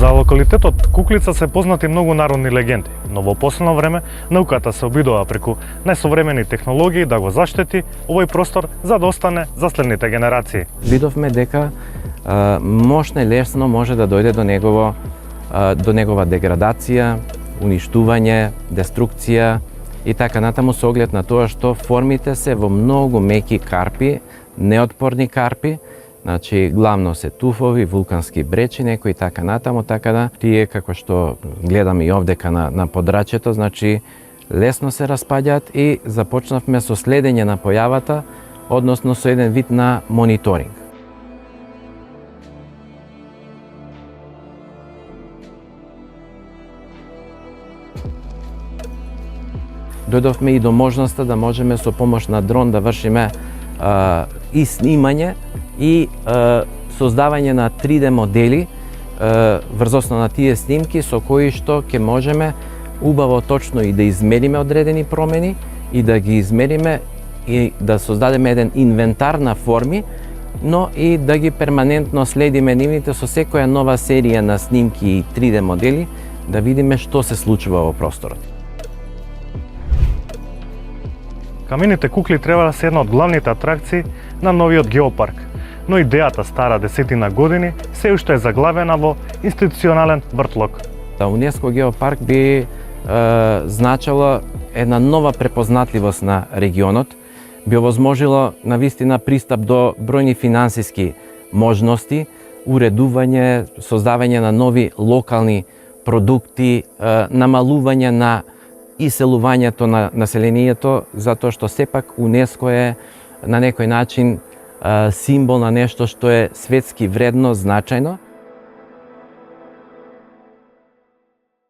За локалитетот Куклица се познати многу народни легенди, но во последно време науката се обидува преку најсовремени технологии да го заштити овој простор за да остане за следните генерации. Видовме дека мощно и лесно може да дојде до негова деградација, уништување, деструкција и така натаму со оглед на тоа што формите се во многу меки карпи, неотпорни карпи, значи главно се туфови, вулкански бречи некои и така натаму, така да тие како што гледаме и овдека на подрачјето, значи лесно се распаѓаат и започнавме со следење на појавата, односно со еден вид на мониторинг. Дојдовме и до можноста да можеме со помош на дрон да вршиме и снимање и создавање на 3D модели врз основа на тие снимки со кои што ќе можеме убаво точно и да измериме одредени промени и да ги измериме и да создадеме еден инвентар на форми, но и да ги перманентно следиме нивните со секоја нова серија на снимки и 3D модели да видиме што се случува во просторот. Камените кукли треба да се една од главните атракции на новиот геопарк, но идејата стара десетина години се уште е заглавена во институционален вртлок. УНЕСКО геопарк би значило една нова препознатливост на регионот, би овозможило навистина пристап до бројни финансиски можности, уредување, создавање на нови локални продукти, намалување на иселувањето на населението, затоа што сепак УНЕСКО е на некој начин символ на нешто што е светски вредно, значајно.